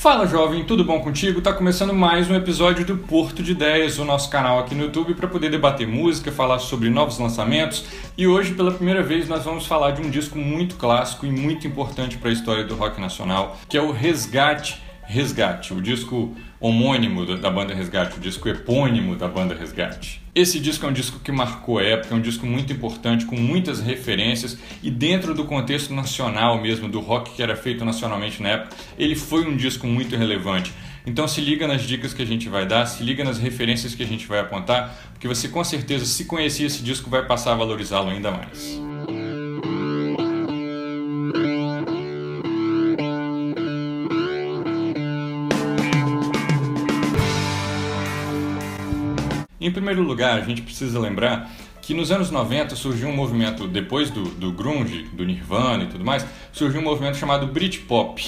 Fala jovem, tudo bom contigo? Tá começando mais um episódio do Porto de Ideias, o nosso canal aqui no YouTube para poder debater música, falar sobre novos lançamentos. E hoje, pela primeira vez, nós vamos falar de um disco muito clássico e muito importante para a história do rock nacional, que é o Resgate, o disco homônimo da banda Resgate, o disco epônimo da banda Resgate. Esse disco é um disco que marcou a época, é um disco muito importante, com muitas referências e dentro do contexto nacional mesmo, do rock que era feito nacionalmente na época, ele foi um disco muito relevante. Então se liga nas dicas que a gente vai dar, se liga nas referências que a gente vai apontar, porque você com certeza, se conhecer esse disco, vai passar a valorizá-lo ainda mais. Em primeiro lugar, a gente precisa lembrar que nos anos 90 surgiu um movimento, depois do grunge, do Nirvana e tudo mais, surgiu um movimento chamado Britpop,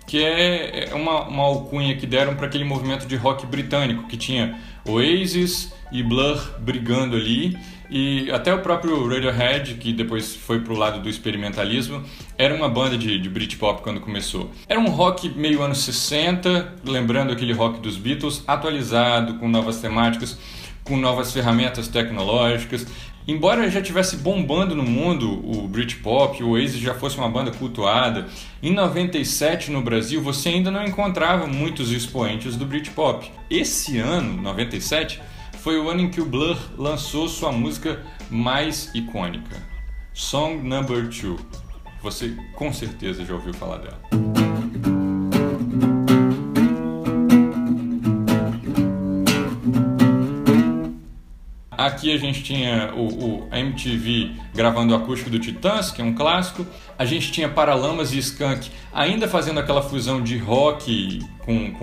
que é uma alcunha que deram para aquele movimento de rock britânico, que tinha Oasis e Blur brigando ali, e até o próprio Radiohead, que depois foi pro lado do experimentalismo, era uma banda de Britpop quando começou. Era um rock meio anos 60, lembrando aquele rock dos Beatles, atualizado, com novas temáticas, com novas ferramentas tecnológicas. Embora já estivesse bombando no mundo o Britpop, o Oasis já fosse uma banda cultuada, em 97 no Brasil você ainda não encontrava muitos expoentes do Britpop. Esse ano, 97, foi o ano em que o Blur lançou sua música mais icônica, Song Number 2. Você com certeza já ouviu falar dela. Aqui a gente tinha a MTV gravando o acústico do Titãs, que é um clássico. A gente tinha Paralamas e Skank ainda fazendo aquela fusão de rock com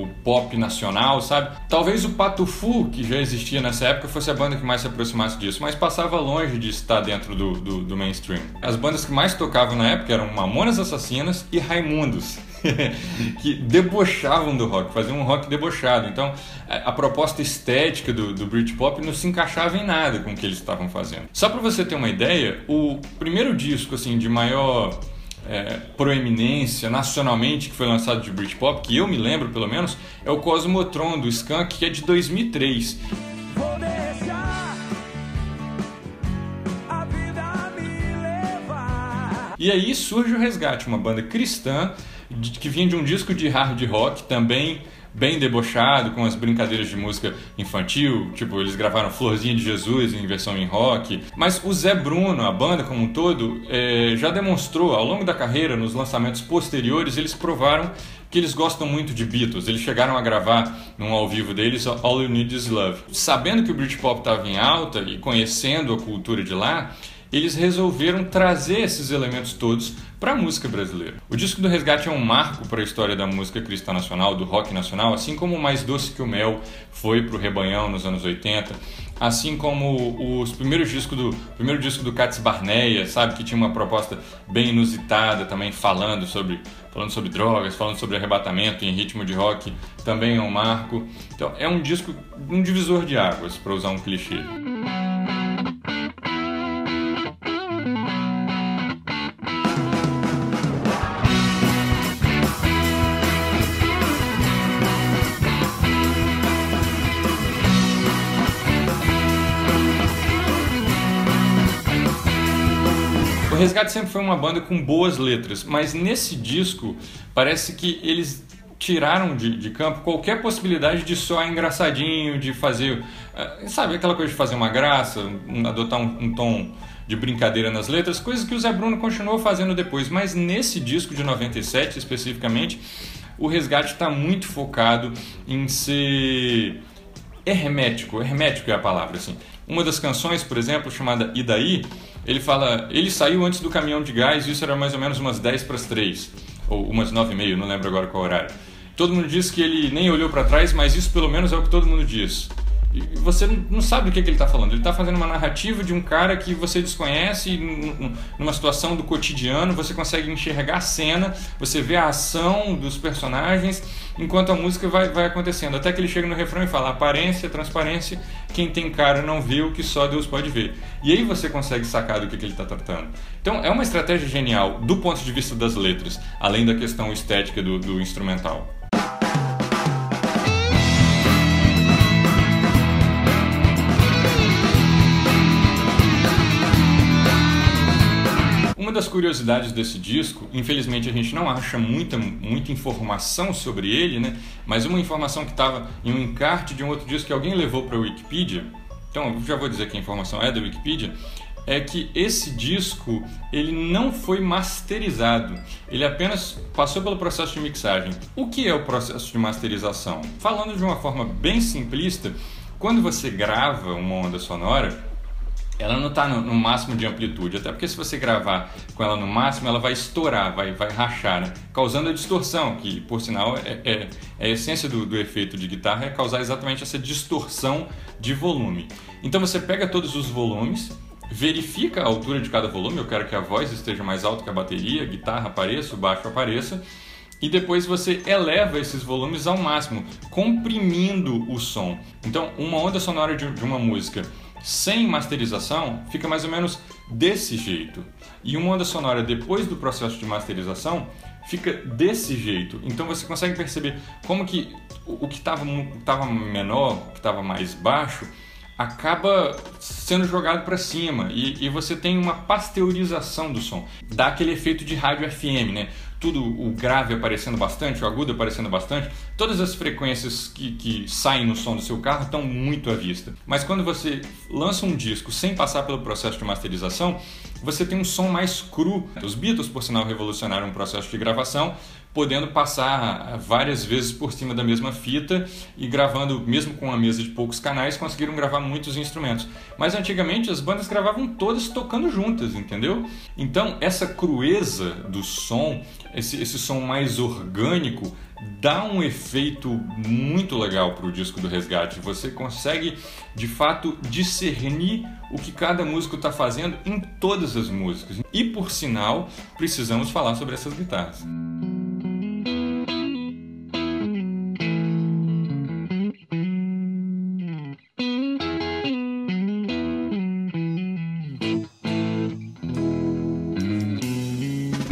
o pop nacional, sabe? Talvez o Patufu, que já existia nessa época, fosse a banda que mais se aproximasse disso, mas passava longe de estar dentro do mainstream. As bandas que mais tocavam na época eram Mamonas Assassinas e Raimundos, que debochavam do rock, faziam um rock debochado. Então a proposta estética do Britpop não se encaixava em nada com o que eles estavam fazendo. Só para você ter uma ideia, o primeiro disco assim, de maior proeminência nacionalmente que foi lançado de Britpop, que eu me lembro pelo menos, é o Cosmotron do Skank, que é de 2003. Vou deixar a vida me levar. E aí surge o Resgate, uma banda cristã que vinha de um disco de hard rock também bem debochado, com as brincadeiras de música infantil, tipo, eles gravaram Florzinha de Jesus em versão em rock. Mas o Zé Bruno, a banda como um todo, já demonstrou ao longo da carreira, nos lançamentos posteriores, eles provaram que eles gostam muito de Beatles. Eles chegaram a gravar num ao vivo deles All You Need Is Love. Sabendo que o Britpop estava em alta e conhecendo a cultura de lá, eles resolveram trazer esses elementos todos para a música brasileira. O disco do Resgate é um marco para a história da música cristã nacional, do rock nacional, assim como o Mais Doce que o Mel foi para o Rebanhão nos anos 80, assim como os primeiro disco do Cats Barneia, sabe, que tinha uma proposta bem inusitada também, falando sobre drogas, falando sobre arrebatamento em ritmo de rock, também é um marco. Então é um disco, um divisor de águas, para usar um clichê. O Resgate sempre foi uma banda com boas letras, mas nesse disco parece que eles tiraram de campo qualquer possibilidade de soar engraçadinho, de fazer, sabe, aquela coisa de fazer uma graça, adotar um tom de brincadeira nas letras, coisas que o Zé Bruno continuou fazendo depois. Mas nesse disco de 97 especificamente, o Resgate está muito focado em ser hermético é a palavra, assim. Uma das canções, por exemplo, chamada E Daí, ele fala, ele saiu antes do caminhão de gás, e isso era mais ou menos umas 10 para as 3, ou umas 9h30, não lembro agora qual horário. Todo mundo diz que ele nem olhou para trás, mas isso pelo menos é o que todo mundo diz. e você não sabe do que ele está falando. Ele está fazendo uma narrativa de um cara que você desconhece, numa situação do cotidiano, você consegue enxergar a cena, você vê a ação dos personagens, enquanto a música vai acontecendo, até que ele chega no refrão e fala: aparência, transparência, quem tem cara não vê o que só Deus pode ver. E aí você consegue sacar do que ele está tratando. Então é uma estratégia genial do ponto de vista das letras, além da questão estética do instrumental. Uma das curiosidades desse disco, infelizmente a gente não acha muita informação sobre ele, né? Mas uma informação que estava em um encarte de um outro disco que alguém levou para a Wikipedia, então eu já vou dizer que a informação é da Wikipedia, é que esse disco ele não foi masterizado, ele apenas passou pelo processo de mixagem. O que é o processo de masterização? Falando de uma forma bem simplista, quando você grava uma onda sonora, ela não está no máximo de amplitude, até porque se você gravar com ela no máximo, ela vai estourar, vai rachar, né? Causando a distorção, que por sinal é a essência do efeito de guitarra, é causar exatamente essa distorção de volume. Então você pega todos os volumes, verifica a altura de cada volume, eu quero que a voz esteja mais alta que a bateria, a guitarra apareça, o baixo apareça, e depois você eleva esses volumes ao máximo, comprimindo o som. Então uma onda sonora de uma música sem masterização fica mais ou menos desse jeito, e uma onda sonora depois do processo de masterização fica desse jeito. Então você consegue perceber como que o que estava menor, o que estava mais baixo, acaba sendo jogado para cima, e você tem uma pasteurização do som, dá aquele efeito de rádio FM, né? Tudo, o grave aparecendo bastante, o agudo aparecendo bastante, todas as frequências que saem no som do seu carro estão muito à vista. Mas quando você lança um disco sem passar pelo processo de masterização, você tem um som mais cru. Os Beatles, por sinal, revolucionaram o processo de gravação, podendo passar várias vezes por cima da mesma fita e gravando, mesmo com uma mesa de poucos canais, conseguiram gravar muitos instrumentos. Mas antigamente as bandas gravavam todas tocando juntas, entendeu? Então essa crueza do som, esse som mais orgânico, dá um efeito muito legal para o disco do Resgate. Você consegue, de fato, discernir o que cada músico está fazendo em todas as músicas. E, por sinal, precisamos falar sobre essas guitarras.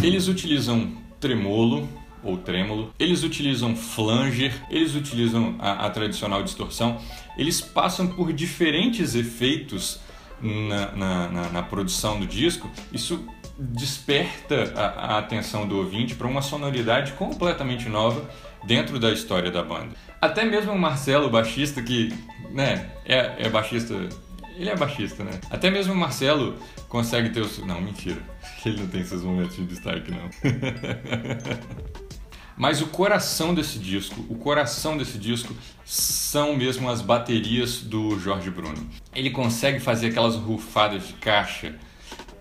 Eles utilizam tremolo ou trêmolo, eles utilizam flanger, eles utilizam a tradicional distorção, eles passam por diferentes efeitos na produção do disco. Isso desperta a atenção do ouvinte para uma sonoridade completamente nova dentro da história da banda. Até mesmo o Marcelo, o baixista, que é baixista, ele é baixista, né? Até mesmo o Marcelo consegue ter os... Não, mentira. Ele não tem esses momentos de destaque, não. Mas o coração desse disco são mesmo as baterias do Jorge Bruno. Ele consegue fazer aquelas rufadas de caixa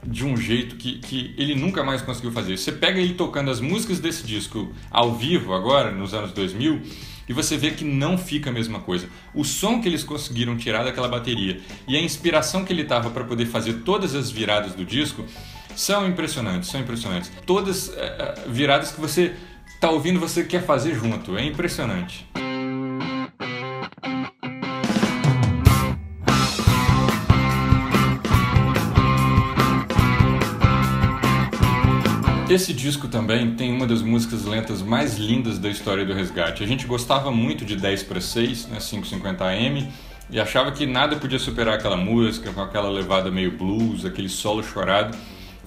de um jeito que ele nunca mais conseguiu fazer. Você pega ele tocando as músicas desse disco ao vivo agora, nos anos 2000, e você vê que não fica a mesma coisa. O som que eles conseguiram tirar daquela bateria e a inspiração que ele tava para poder fazer todas as viradas do disco são impressionantes, Todas viradas que você tá ouvindo, você quer fazer junto. É impressionante. Esse disco também tem uma das músicas lentas mais lindas da história do Resgate. A gente gostava muito de 10/6, né, 550 AM, e achava que nada podia superar aquela música, com aquela levada meio blues, aquele solo chorado.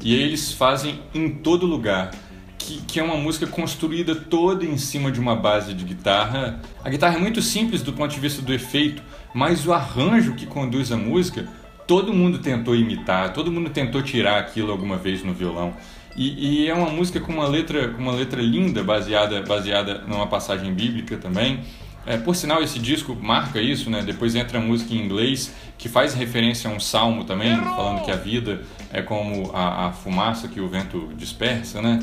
E aí eles fazem Em Todo Lugar, que é uma música construída toda em cima de uma base de guitarra. A guitarra é muito simples do ponto de vista do efeito, mas o arranjo que conduz a música, todo mundo tentou imitar, todo mundo tentou tirar aquilo alguma vez no violão. E é uma música com uma letra linda, baseada numa passagem bíblica também. Por sinal, esse disco marca isso, né? Depois entra a música em inglês, que faz referência a um salmo também, falando que a vida é como a fumaça que o vento dispersa, né?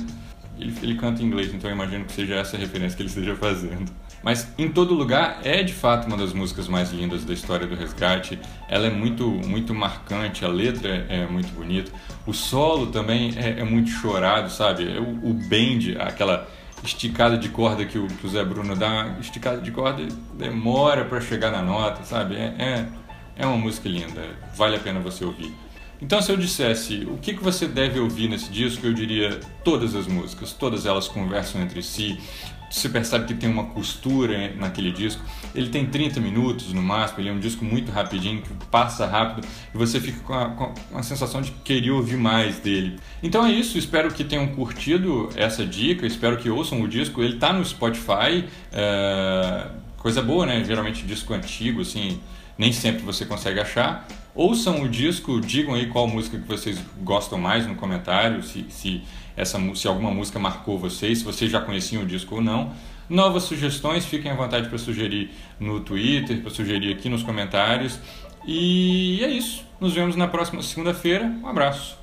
ele canta em inglês, então eu imagino que seja essa a referência que ele esteja fazendo. Mas Em Todo Lugar é de fato uma das músicas mais lindas da história do Resgate. Ela é muito marcante, a letra é muito bonita. O solo também é muito chorado, sabe? O bend, aquela esticada de corda que o Zé Bruno dá, esticada de corda demora para chegar na nota, sabe? É uma música linda, vale a pena você ouvir. Então, se eu dissesse o que você deve ouvir nesse disco, eu diria todas as músicas, todas elas conversam entre si. Você percebe que tem uma costura naquele disco. Ele tem 30 minutos no máximo, ele é um disco muito rapidinho, que passa rápido e você fica com a sensação de querer ouvir mais dele. Então é isso, espero que tenham curtido essa dica, espero que ouçam o disco. Ele está no Spotify, coisa boa, né? Geralmente disco antigo, assim, nem sempre você consegue achar. Ouçam o disco, digam aí qual música que vocês gostam mais no comentário, se alguma música marcou vocês, se vocês já conheciam o disco ou não. Novas sugestões, fiquem à vontade para sugerir no Twitter, para sugerir aqui nos comentários. E é isso, nos vemos na próxima segunda-feira. Um abraço.